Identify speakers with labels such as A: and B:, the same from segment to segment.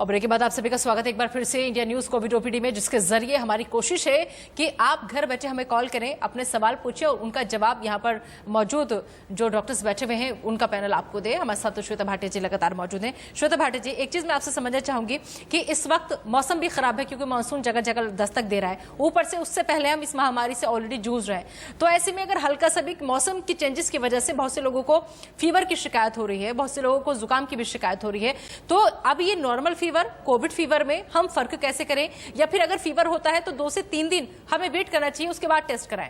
A: और ब्रेक के बाद आप सभी का स्वागत है एक बार फिर से इंडिया न्यूज कोविड ओपीडी में, जिसके जरिए हमारी कोशिश है कि आप घर बैठे हमें कॉल करें, अपने सवाल पूछिए और उनका जवाब यहां पर मौजूद जो डॉक्टर्स बैठे हुए हैं उनका पैनल आपको दे। हमारे साथ तो श्वेता भाटिया जी लगातार मौजूद हैं। श्वेता भाटिया जी, एक चीज मैं आपसे समझना चाहूंगी कि इस वक्त मौसम भी खराब है क्योंकि मानसून जगह जगह दस्तक दे रहा है, ऊपर से उससे पहले हम इस महामारी से ऑलरेडी जूझ रहे हैं। तो ऐसे में अगर हल्का सा भी मौसम की चेंजेस की वजह से बहुत से लोगों को फीवर की शिकायत हो रही है, बहुत से लोगों को जुकाम की भी शिकायत हो रही है, तो अब ये नॉर्मल फीवर कोविड फीवर में हम फर्क कैसे करें, या फिर अगर फीवर होता है तो 2 से 3 दिन हमें वेट करना चाहिए, उसके बाद टेस्ट कराएं?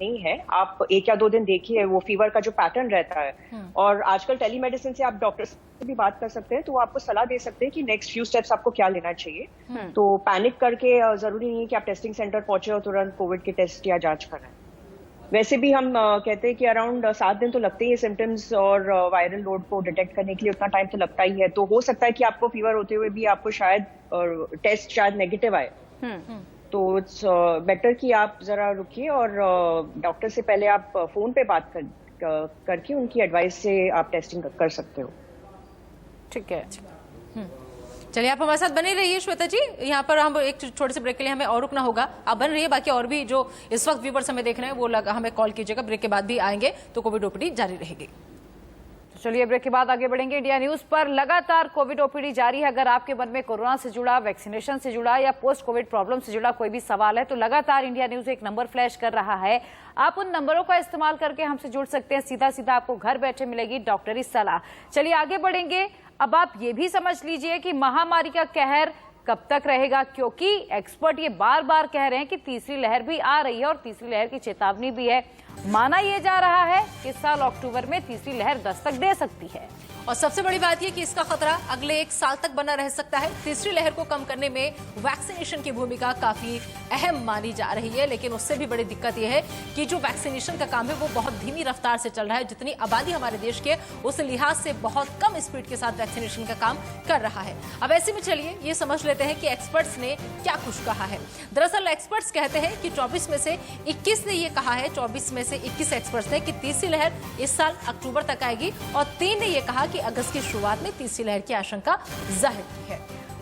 B: नहीं है, आप 1 या 2 दिन देखिए वो फीवर का जो पैटर्न रहता है। और आजकल टेलीमेडिसिन से आप डॉक्टर से भी बात कर सकते हैं, तो वो आपको सलाह दे सकते हैं कि नेक्स्ट फ्यू स्टेप्स आपको क्या लेना चाहिए। तो पैनिक करके जरूरी नहीं है कि आप टेस्टिंग सेंटर पहुंचे और तुरंत कोविड के टेस्ट या जांच कराएं। वैसे भी हम कहते हैं कि अराउंड 7 दिन तो लगते ही है सिम्टम्स और वायरल लोड को डिटेक्ट करने के लिए, उतना टाइम तो लगता ही है। तो हो सकता है कि आपको फीवर होते हुए भी आपको शायद टेस्ट शायद नेगेटिव आए। तो इट्स बेटर कि आप जरा रुकिए और डॉक्टर से पहले आप फोन पे बात करके उनकी एडवाइस से आप टेस्टिंग कर सकते हो।
A: ठीक है, चलिए आप हमारे साथ बने रहिए श्वेता जी। यहाँ पर हम एक छोटे से ब्रेक के लिए हमें और रुकना होगा, आप बन रहिए। बाकी और भी जो इस वक्त व्यूवर्स हमें देख रहे हैं वो हमें कॉल कीजिएगा, ब्रेक के बाद भी आएंगे तो कोविड ओपीडी जारी रहेगी।
C: चलिए ब्रेक के बाद आगे बढ़ेंगे। इंडिया न्यूज पर लगातार कोविड ओपीडी जारी है। अगर आपके मन में कोरोना से जुड़ा, वैक्सीनेशन से जुड़ा या पोस्ट कोविड प्रॉब्लम से जुड़ा कोई भी सवाल है तो लगातार इंडिया न्यूज एक नंबर फ्लैश कर रहा है। आप उन नंबरों का इस्तेमाल करके हमसे जुड़ सकते हैं। सीधा सीधा आपको घर बैठे मिलेगी डॉक्टरी सलाह। चलिए आगे बढ़ेंगे। अब आप ये भी समझ लीजिए कि महामारी का कहर कब तक रहेगा, क्योंकि एक्सपर्ट ये बार बार कह रहे हैं कि तीसरी लहर भी आ रही है और तीसरी लहर की चेतावनी भी है। माना यह जा रहा है कि इस साल अक्टूबर में तीसरी लहर दस्तक दे सकती है।
A: और सबसे बड़ी बात यह कि इसका खतरा अगले 1 साल तक बना रह सकता है। तीसरी लहर को कम करने में वैक्सीनेशन की भूमिका काफी अहम मानी जा रही है, लेकिन उससे भी बड़ी दिक्कत यह है कि जो वैक्सीनेशन का काम है वो बहुत धीमी रफ्तार से चल रहा है। जितनी आबादी हमारे देश के, उस लिहाज से बहुत कम स्पीड के साथ वैक्सीनेशन का काम कर रहा है। अब ऐसे में चलिए ये समझ लेते हैं कि एक्सपर्ट्स ने क्या कुछ कहा है। दरअसल एक्सपर्ट्स कहते हैं कि 24 में से 21 ने ये कहा है, 24 में से 21 एक्सपर्ट्स ने कि तीसरी लहर इस साल अक्टूबर तक आएगी, और 3 ने यह कहा कि अगस्त की शुरुआत में तीसरी लहर की आशंका जाहिर की है।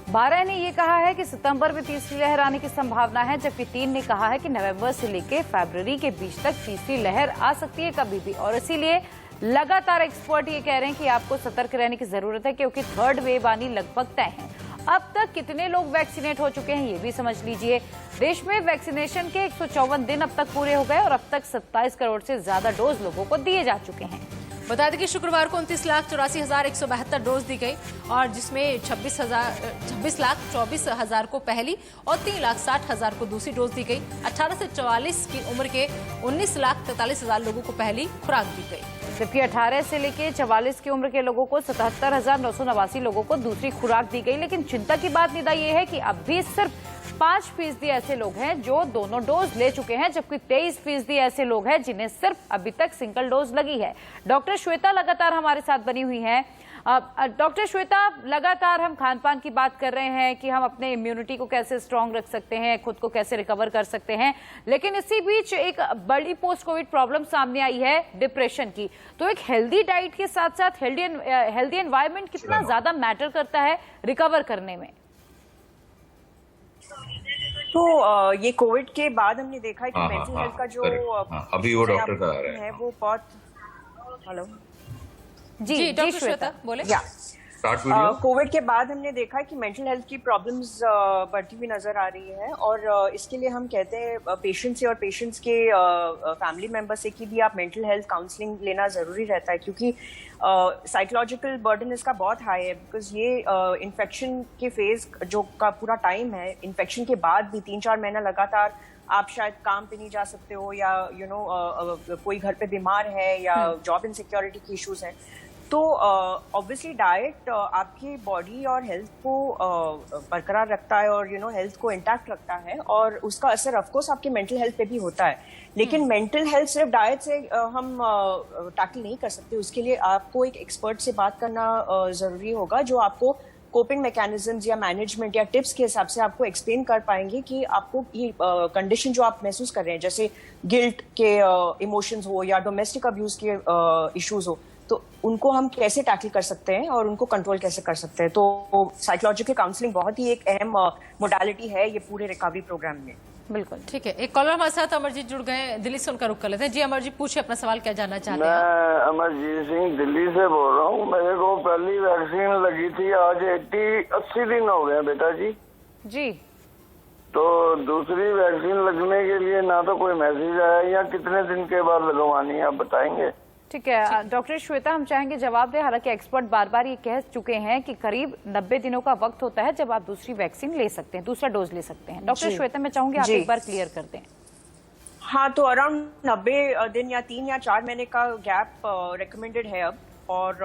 C: 12 ने यह कहा है कि सितंबर में तीसरी लहर आने की संभावना है, जबकि 3 ने कहा है कि नवंबर से लेकर फरवरी के बीच तक तीसरी लहर आ सकती है कभी भी। और इसीलिए लगातार एक्सपर्ट ये कह रहे हैं कि आपको सतर्क रहने की जरूरत है, क्योंकि थर्ड वेव आनी लगभग तय है। अब तक कितने लोग वैक्सीनेट हो चुके हैं ये भी समझ लीजिए। देश में वैक्सीनेशन के 154 दिन अब तक पूरे हो गए और अब तक 27 करोड़ से ज्यादा डोज लोगों को दिए जा चुके हैं।
A: बता दें कि शुक्रवार को 29,84,172 डोज दी गई, और जिसमें 26,24,000 को पहली और 3,60,000 को दूसरी डोज दी गई। 18 से 44 की उम्र के 19,43,000 लोगों को पहली खुराक दी गई,
C: जबकि 18 से लेकर 44 की उम्र के लोगों को 77,989 लोगों को दूसरी खुराक दी गई। लेकिन चिंता की बात निदा ये है कि अब भी सिर्फ 5% ऐसे लोग हैं जो दोनों डोज ले चुके हैं, जबकि 23% ऐसे लोग हैं जिन्हें सिर्फ अभी तक सिंगल डोज लगी है। डॉक्टर श्वेता लगातार हमारे साथ बनी हुई हैं। डॉक्टर श्वेता, लगातार हम खान पान की बात कर रहे हैं कि हम अपने इम्यूनिटी को कैसे स्ट्रांग रख सकते हैं, खुद को कैसे रिकवर कर सकते हैं, लेकिन इसी बीच एक बड़ी पोस्ट कोविड प्रॉब्लम सामने आई है डिप्रेशन की। तो एक हेल्दी डाइट के साथ साथ हेल्दी एनवायरनमेंट कितना ज्यादा मैटर करता है रिकवर करने में?
B: तो ये कोविड के बाद हमने देखा है कि मेंटल हेल्थ का जो
D: अभी वो डॉक्टर का आ रहा
B: है वो बहुत। हेलो
A: जी डॉक्टर श्वेता बोले।
B: कोविड के बाद हमने देखा है कि मेंटल हेल्थ की प्रॉब्लम्स बढ़ती हुई नजर आ रही है, और इसके लिए हम कहते हैं पेशेंट से और पेशेंट्स के फैमिली मेंबर से कि भी आप मेंटल हेल्थ काउंसलिंग लेना जरूरी रहता है, क्योंकि साइकोलॉजिकल बर्डन इसका बहुत हाई है। बिकॉज ये इन्फेक्शन के फेज जो का पूरा टाइम है, इन्फेक्शन के बाद भी 3-4 महीना लगातार आप शायद काम पे नहीं जा सकते हो, या कोई घर पे बीमार है, या जॉब इनसिक्योरिटी की इश्यूज हैं। तो ऑब्वियसली डाइट आपकी बॉडी और हेल्थ को बरकरार रखता है और हेल्थ को इंटैक्ट रखता है, और उसका असर ऑफकोर्स आपके मेंटल हेल्थ पे भी होता है। लेकिन मेंटल हेल्थ सिर्फ डाइट से हम टैकल नहीं कर सकते। उसके लिए आपको एक एक्सपर्ट से बात करना जरूरी होगा, जो आपको कोपिंग मैकेनिज्म्स या मैनेजमेंट या टिप्स के हिसाब से आपको एक्सप्लेन कर पाएंगे कि आपको ये कंडीशन जो आप महसूस कर रहे हैं, जैसे गिल्ट के इमोशंस हो या डोमेस्टिक अब्यूज के इश्यूज हो, तो उनको हम कैसे टैकल कर सकते हैं और उनको कंट्रोल कैसे कर सकते हैं। तो साइकोलॉजिकल काउंसलिंग बहुत ही एक अहम मोडालिटी है ये पूरे रिकवरी प्रोग्राम में।
C: बिल्कुल,
A: ठीक है। एक कॉलर हमारे साथ अमरजीत जुड़ गए हैं, दिल्ली से उनका रुख कर लेते हैं। जी अमरजीत, पूछिए अपना सवाल, क्या जानना चाहते हैं?
E: मैं अमरजीत सिंह दिल्ली से बोल रहा हूँ। मेरे को पहली वैक्सीन लगी थी, आज 80 दिन हो गए बेटा जी।
C: जी,
E: तो दूसरी वैक्सीन लगने के लिए ना तो कोई मैसेज आया, या कितने दिन के बाद लगवानी है, आप बताएंगे?
C: ठीक है डॉक्टर श्वेता, हम चाहेंगे जवाब दें। हालांकि एक्सपर्ट बार बार ये कह चुके हैं कि करीब 90 दिनों का वक्त होता है जब आप दूसरी वैक्सीन ले सकते हैं, दूसरा डोज ले सकते हैं। डॉक्टर श्वेता, मैं चाहूंगी आप एक बार क्लियर कर दें।
B: हाँ, तो अराउंड 90 दिन या 3 या 4 महीने का गैप रिकमेंडेड है अब, और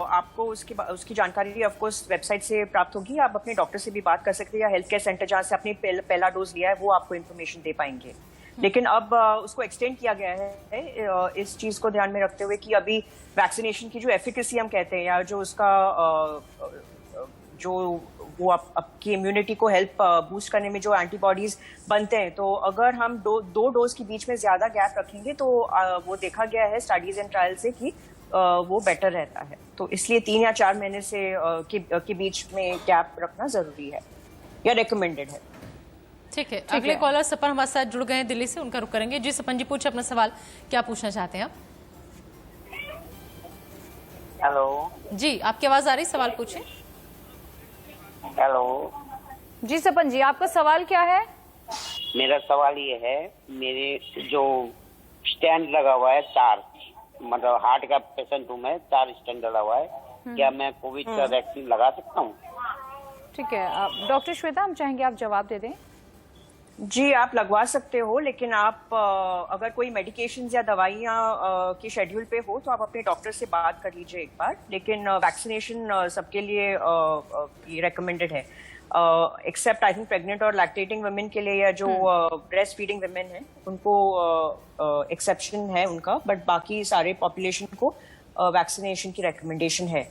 B: आपको उसकी जानकारी ऑफ कोर्स वेबसाइट से प्राप्त होगी। आप अपने डॉक्टर से भी बात कर सकते हैं, या हेल्थ केयर सेंटर जहाँ से आपने पहला डोज लिया है वो आपको इन्फॉर्मेशन दे पाएंगे। लेकिन अब उसको एक्सटेंड किया गया है इस चीज को ध्यान में रखते हुए कि अभी वैक्सीनेशन की जो एफिकेसी हम कहते हैं, या जो उसका जो वो आपकी इम्यूनिटी को हेल्प बूस्ट करने में जो एंटीबॉडीज बनते हैं, तो अगर हम दो डोज के बीच में ज्यादा गैप रखेंगे तो वो देखा गया है स्टडीज एंड ट्रायल से कि वो बेटर रहता है। तो इसलिए 3 या 4 महीने से के बीच में गैप रखना जरूरी है या रिकमेंडेड है।
A: ठीक है, अगले कॉलर सपन हमारे साथ जुड़ गए हैं दिल्ली से, उनका रुख करेंगे। जी सपन जी, पूछे अपना सवाल, क्या पूछना चाहते हैं आप?
F: हेलो
A: जी, आपकी आवाज आ रही, सवाल पूछे।
F: हेलो
C: जी सपन जी, आपका सवाल क्या है?
F: मेरा सवाल ये है, मेरे जो स्टैंड लगा हुआ है 4, मतलब हार्ट का पेशेंट हूँ मैं, 4 स्टैंड लगा हुआ है, क्या मैं कोविड का वैक्सीन लगा सकता हूँ? ठीक
C: है डॉक्टर श्वेता, हम चाहेंगे आप जवाब दे दें।
B: जी, आप लगवा सकते हो, लेकिन आप अगर कोई मेडिकेशंस या दवाइयाँ के शेड्यूल पे हो तो आप अपने डॉक्टर से बात कर लीजिए एक बार। लेकिन वैक्सीनेशन सबके लिए रेकमेंडेड है, एक्सेप्ट आई थिंक प्रेग्नेंट और लैक्टेटिंग वुमेन के लिए, या जो ब्रेस्ट फीडिंग वुमेन है उनको एक्सेप्शन है उनका, बट बाकी सारे पॉपुलेशन को वैक्सीनेशन की रिकमेंडेशन है।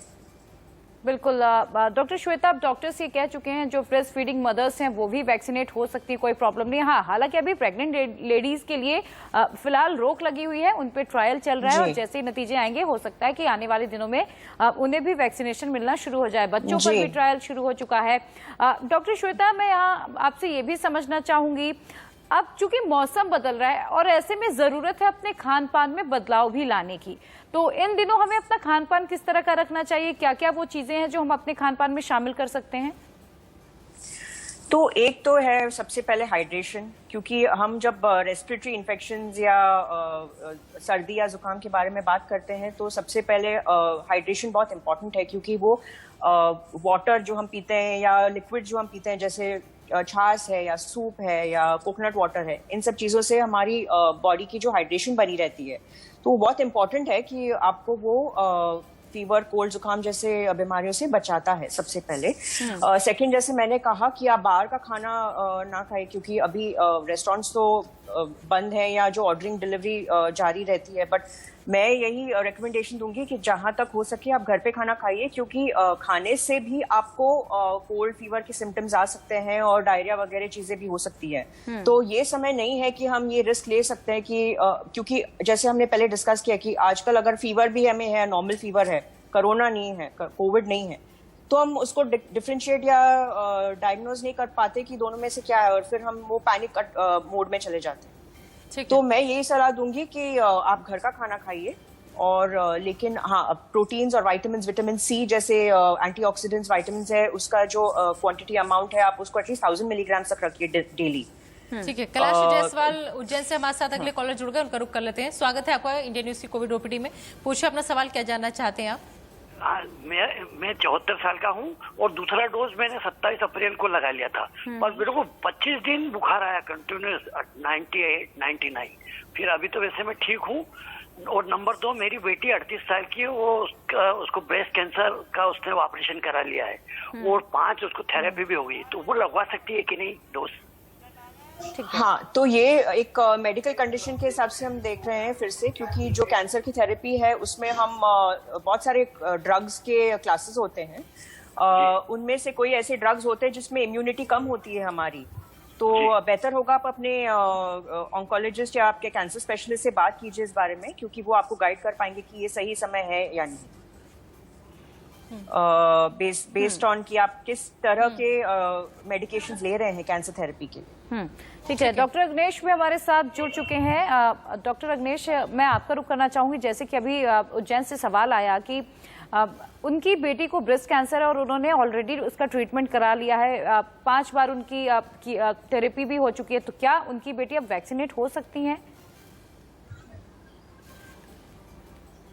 C: बिल्कुल डॉक्टर श्वेता, आप डॉक्टर से कह चुके हैं जो ब्रेस्ट फीडिंग मदर्स हैं वो भी वैक्सीनेट हो सकती है, कोई प्रॉब्लम नहीं। हाँ, हालांकि अभी प्रेग्नेंट लेडीज के लिए फिलहाल रोक लगी हुई है, उन पे ट्रायल चल रहा है, और जैसे ही नतीजे आएंगे हो सकता है कि आने वाले दिनों में उन्हें भी वैक्सीनेशन मिलना शुरू हो जाए। बच्चों पर भी ट्रायल शुरू हो चुका है। डॉक्टर श्वेता, मैं यहाँ आपसे ये भी समझना चाहूंगी, अब चूंकि मौसम बदल रहा है और ऐसे में जरूरत है अपने खान पान में बदलाव भी लाने की, तो इन दिनों हमें अपना खान पान किस तरह का रखना चाहिए? क्या क्या वो चीजें हैं जो हम अपने खान पान में शामिल कर सकते हैं?
B: तो एक तो है सबसे पहले हाइड्रेशन, क्योंकि हम जब रेस्पिरेटरी इन्फेक्शंस या सर्दी या जुकाम के बारे में बात करते हैं तो सबसे पहले हाइड्रेशन बहुत इंपॉर्टेंट है, क्योंकि वो वाटर जो हम पीते हैं या लिक्विड जो हम पीते हैं, जैसे छाछ है या सूप है या कोकोनट वाटर है, इन सब चीज़ों से हमारी बॉडी की जो हाइड्रेशन बनी रहती है, तो वो बहुत इंपॉर्टेंट है कि आपको वो फीवर, कोल्ड, जुकाम जैसे बीमारियों से बचाता है सबसे पहले। सेकंड, जैसे मैंने कहा कि आप बाहर का खाना ना खाएं, क्योंकि अभी रेस्टोरेंट्स तो बंद हैं या जो ऑर्डरिंग डिलीवरी जारी रहती है, बट मैं यही रिकमेंडेशन दूंगी कि जहां तक हो सके आप घर पे खाना खाइए, क्योंकि खाने से भी आपको कोल्ड फीवर के सिम्टम्स आ सकते हैं और डायरिया वगैरह चीजें भी हो सकती है। तो ये समय नहीं है कि हम ये रिस्क ले सकते हैं कि क्योंकि जैसे हमने पहले डिस्कस किया कि आजकल अगर फीवर भी हमें है, नॉर्मल फीवर है, कोरोना नहीं है, कोविड नहीं है, तो हम उसको डिफरेंशिएट या डायग्नोज नहीं कर पाते कि दोनों में से क्या है, और फिर हम वो पैनिक मोड में चले जाते हैं। तो मैं यही सलाह दूंगी कि आप घर का खाना खाइए, और लेकिन हाँ, प्रोटीन्स और विटामिन सी जैसे एंटीऑक्सीडेंट्स विटामिन्स है, उसका जो क्वांटिटी अमाउंट है आप उसको एटलीस्ट 1000 मिलीग्राम तक रखिए डेली।
A: ठीक है, कैलाश जायसवाल उज्जैन से हमारे साथ अगले कॉलर जुड़ गए, उनका रुख कर लेते हैं। स्वागत है आपका इंडिया न्यूज की कोविड ओपीडी में, पूछिए अपना सवाल, क्या जानना चाहते हैं आप?
G: मैं 74 साल का हूँ और दूसरा डोज मैंने 27 अप्रैल को लगा लिया था, पर मेरे को 25 दिन बुखार आया कंटिन्यूस 98, 99। फिर अभी तो वैसे मैं ठीक हूँ। और नंबर 2, मेरी बेटी 38 साल की है, वो उसको ब्रेस्ट कैंसर का उसने ऑपरेशन करा लिया है, और 5 उसको थेरेपी भी हो गई, तो वो लगवा सकती है कि नहीं डोज?
B: हाँ, तो ये एक मेडिकल कंडीशन के हिसाब से हम देख रहे हैं फिर से, क्योंकि जो कैंसर की थेरेपी है उसमें हम बहुत सारे ड्रग्स के क्लासेस होते हैं, उनमें से कोई ऐसे ड्रग्स होते हैं जिसमें इम्यूनिटी कम होती है हमारी, तो बेहतर होगा आप अपने ऑन्कोलॉजिस्ट या आपके कैंसर स्पेशलिस्ट से बात कीजिए इस बारे में, क्योंकि वो आपको गाइड कर पाएंगे कि ये सही समय है या नहीं, बेस्ड ऑन कि आप किस तरह के मेडिकेशंस ले रहे हैं कैंसर थेरेपी के लिए।
C: ठीक है, डॉक्टर अग्नेश भी हमारे साथ जुड़ चुके हैं। डॉक्टर अग्नेश, मैं आपका रुख करना चाहूंगी, जैसे कि अभी उज्जैन से सवाल आया कि उनकी बेटी को ब्रेस्ट कैंसर है और उन्होंने ऑलरेडी उसका ट्रीटमेंट करा लिया है, 5 बार उनकी थेरेपी भी हो चुकी है, तो क्या उनकी बेटी अब वैक्सीनेट हो सकती हैं?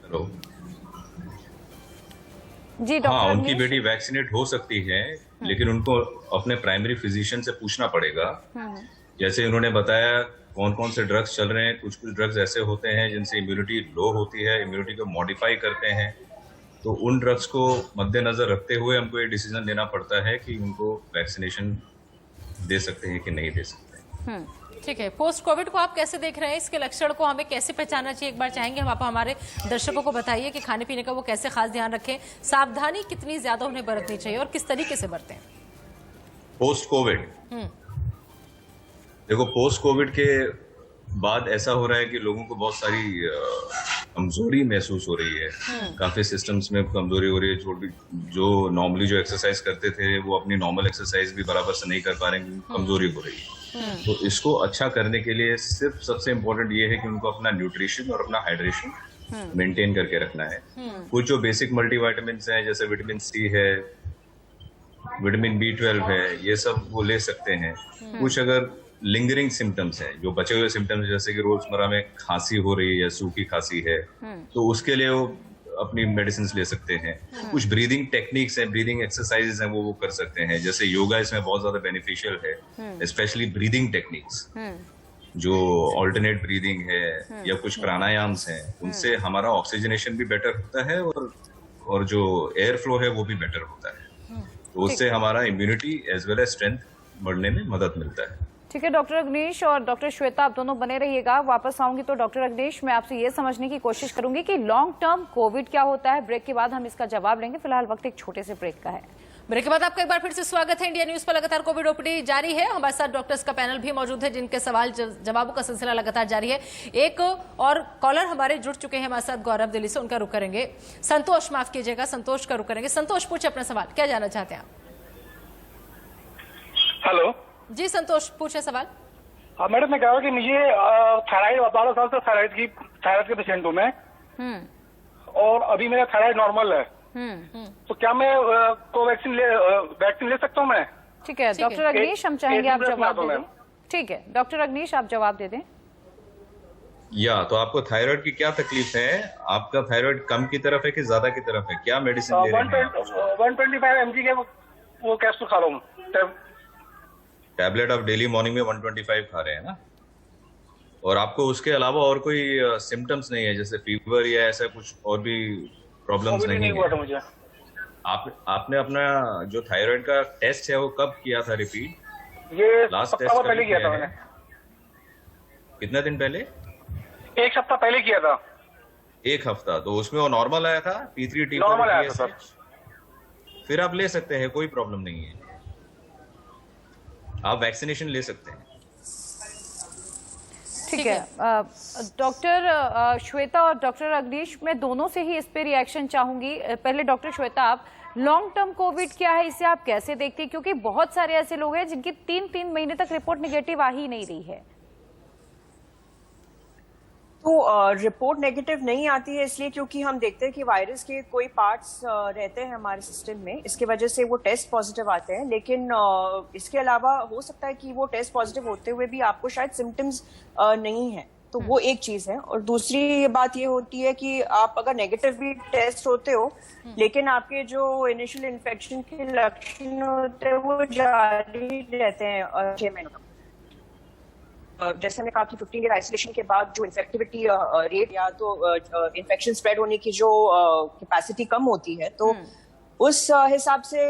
D: हेलो
C: जी डॉक्टर।
D: हाँ, उनकी बेटी वैक्सीनेट हो सकती है, लेकिन उनको अपने प्राइमरी फिजिशियन से पूछना पड़ेगा। जैसे उन्होंने बताया कौन कौन से ड्रग्स चल रहे हैं, कुछ कुछ ड्रग्स ऐसे होते हैं जिनसे इम्यूनिटी लो होती है, इम्यूनिटी को मॉडिफाई करते हैं, तो उन ड्रग्स को मद्देनजर रखते हुए हमको ये डिसीजन लेना पड़ता है कि उनको वैक्सीनेशन दे सकते हैं कि नहीं दे सकते।
A: ठीक है, पोस्ट कोविड को आप कैसे देख रहे हैं? इसके लक्षण को हमें कैसे पहचानना चाहिए? एक बार चाहेंगे हम, आप हमारे दर्शकों को बताइए कि खाने पीने का वो कैसे खास ध्यान रखें, सावधानी कितनी ज्यादा उन्हें बरतनी चाहिए और किस तरीके से बरतें
D: पोस्ट कोविड? देखो, पोस्ट कोविड के बाद ऐसा हो रहा है कि लोगों को बहुत सारी कमजोरी महसूस हो रही है, काफी सिस्टम्स में कमजोरी हो रही है। जो नॉर्मली जो एक्सरसाइज करते थे वो अपनी नॉर्मल एक्सरसाइज भी बराबर से नहीं कर पा रहे हैं, कमजोरी हो रही है। तो इसको अच्छा करने के लिए सिर्फ सबसे इम्पोर्टेंट ये है कि उनको अपना न्यूट्रिशन और अपना हाइड्रेशन मेंटेन करके रखना है। कुछ जो बेसिक मल्टीविटामिन हैं, जैसे विटामिन सी है, विटामिन B12 है, ये सब वो ले सकते हैं। कुछ अगर लिंगरिंग सिम्टम्स हैं, जो बचे हुए सिम्टम्स, जैसे कि रोजमर्रा में खांसी हो रही है या सूखी खांसी है, तो उसके लिए वो अपनी मेडिसिन ले सकते हैं। कुछ ब्रीदिंग टेक्निक्स हैं, ब्रीदिंग एक्सरसाइजेस हैं, वो कर सकते हैं। जैसे योगा इसमें बहुत ज्यादा बेनिफिशियल है, स्पेशली ब्रीदिंग टेक्निक्स, जो ऑल्टरनेट ब्रीदिंग है या कुछ प्राणायाम्स हैं, उनसे हमारा ऑक्सीजनेशन भी बेटर होता है और जो एयर फ्लो है वो भी बेटर होता है। तो उससे हमारा immunity as well as strength बढ़ने में मदद मिलता है।
C: ठीक है डॉक्टर अग्नेश और डॉक्टर श्वेता, आप दोनों बने रहिएगा। वापस आऊंगी तो डॉक्टर अग्नेश, मैं आपसे ये समझने की कोशिश करूंगी कि लॉन्ग टर्म कोविड क्या होता है। ब्रेक के बाद हम इसका जवाब लेंगे। फिलहाल वक्त एक छोटे से ब्रेक का है।
A: ब्रेक के बाद आपका एक बार फिर से स्वागत है। इंडिया न्यूज पर लगातार कोविड ओपीडी जारी है। हमारे साथ डॉक्टर्स का पैनल भी मौजूद है, जिनके सवाल जवाबों का सिलसिला लगातार जारी है। एक और कॉलर हमारे जुड़ चुके हैं हमारे साथ, गौरव दिल्ली से, उनका रुख करेंगे। संतोष, माफ कीजिएगा, संतोष का रुख करेंगे। संतोष, पूछे अपना सवाल, क्या जानना चाहते हैं आप?
H: हेलो
A: जी संतोष, पूछे सवाल।
H: हाँ मैडम, मैं कह रहा हूँ कि मुझे थायराइड 12 साल से थायराइड के पेशेंट हूँ मैं, और अभी मेरा थायराइड नॉर्मल है, तो क्या मैं कोवैक्सीन वैक्सीन ले सकता हूँ मैं?
C: ठीक है डॉक्टर अग्नेश, हम चाहेंगे आप जवाब दे दें। ठीक है डॉक्टर अग्नेश, आप जवाब दे दें।
D: तो आपको थायराइड की क्या तकलीफ है? आपका थायराइड कम की तरफ है कि ज्यादा की तरफ है? क्या मेडिसिन ले रहे हैं?
H: 125 mg के वो कैप्सूल खा रहा हूँ।
D: टैबलेट आप डेली मॉर्निंग में 125 खा रहे हैं ना? और आपको उसके अलावा और कोई सिम्टम्स नहीं है, जैसे फीवर या ऐसा कुछ और भी प्रॉब्लम्स नहीं है?
H: मुझे
D: आपने अपना जो थायराइड का टेस्ट है वो कब किया था रिपीट?
H: ये
D: लास्ट टेस्ट
H: पहले किया था मैंने।
D: कितना दिन पहले?
H: 1 हफ्ता पहले किया था।
D: 1 हफ्ता? तो उसमें वो नॉर्मल आया था, T3 T4
H: नॉर्मल आया था सर।
D: फिर आप ले सकते हैं, कोई प्रॉब्लम नहीं है, आप वैक्सीनेशन ले सकते हैं।
C: ठीक है डॉक्टर श्वेता और डॉक्टर अग्नेश, मैं दोनों से ही इस पे रिएक्शन चाहूंगी। पहले डॉक्टर श्वेता, आप लॉन्ग टर्म कोविड क्या है, इसे आप कैसे देखते हैं? क्योंकि बहुत सारे ऐसे लोग हैं जिनकी 3 महीने तक रिपोर्ट नेगेटिव आ ही नहीं रही है।
B: तो रिपोर्ट नेगेटिव नहीं आती है इसलिए क्योंकि हम देखते हैं कि वायरस के कोई पार्ट्स रहते हैं हमारे सिस्टम में, इसकी वजह से वो टेस्ट पॉजिटिव आते हैं। लेकिन इसके अलावा हो सकता है कि वो टेस्ट पॉजिटिव होते हुए भी आपको शायद सिम्टम्स नहीं है, तो वो एक चीज है। और दूसरी बात ये होती है कि आप अगर नेगेटिव भी टेस्ट होते हो लेकिन आपके जो इनिशियल इन्फेक्शन के लक्षण होते हैं वो जारी रहते हैं 6 महीनों तक। जैसे मैंने कहा कि 15 डेज आइसोलेशन के बाद जो इन्फेक्टिविटी रेट या तो इन्फेक्शन स्प्रेड होने की जो कैपेसिटी कम होती है, तो उस हिसाब से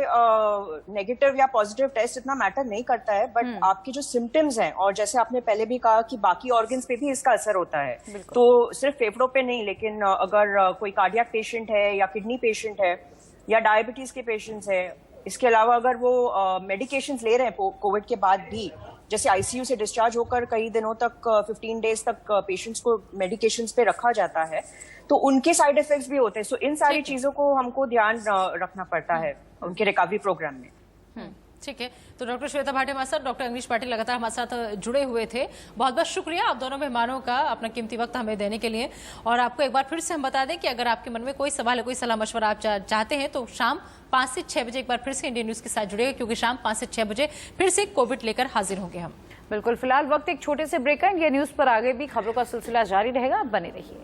B: नेगेटिव या पॉजिटिव टेस्ट इतना मैटर नहीं करता है। बट आपके जो सिम्टम्स हैं, और जैसे आपने पहले भी कहा कि बाकी ऑर्गन्स पे भी इसका असर होता है, तो सिर्फ फेफड़ों पे नहीं, लेकिन अगर कोई कार्डियक पेशेंट है या किडनी पेशेंट है या डायबिटीज के पेशेंट्स हैं। इसके अलावा अगर वो मेडिकेशंस ले रहे हैं कोविड के बाद भी, जैसे आईसीयू से डिस्चार्ज होकर कई दिनों तक 15 डेज तक पेशेंट्स को मेडिकेशंस पे रखा जाता है, तो उनके साइड इफेक्ट्स भी होते हैं। सो इन सारी चीजों को हमको ध्यान रखना पड़ता है उनके रिकवरी प्रोग्राम में।
A: ठीक है, तो डॉक्टर श्वेता भाटी हमारे साथ, डॉक्टर अंगनीश पाटिल लगातार हमारे साथ जुड़े हुए थे। बहुत बहुत शुक्रिया आप दोनों मेहमानों का अपना कीमती वक्त हमें देने के लिए। और आपको एक बार फिर से हम बता दें कि अगर आपके मन में कोई सवाल है, कोई सलाह मशवरा आप चाहते हैं, तो शाम 5 से 6 बजे एक बार फिर से इंडियन न्यूज के साथ जुड़ेगा, क्योंकि शाम 5 से 6 बजे फिर से कोविड लेकर हाजिर होंगे हम।
C: बिल्कुल, फिलहाल वक्त एक छोटे से ब्रेक का। इंडिया न्यूज पर आगे भी खबरों का सिलसिला जारी रहेगा, आप बने रहिए।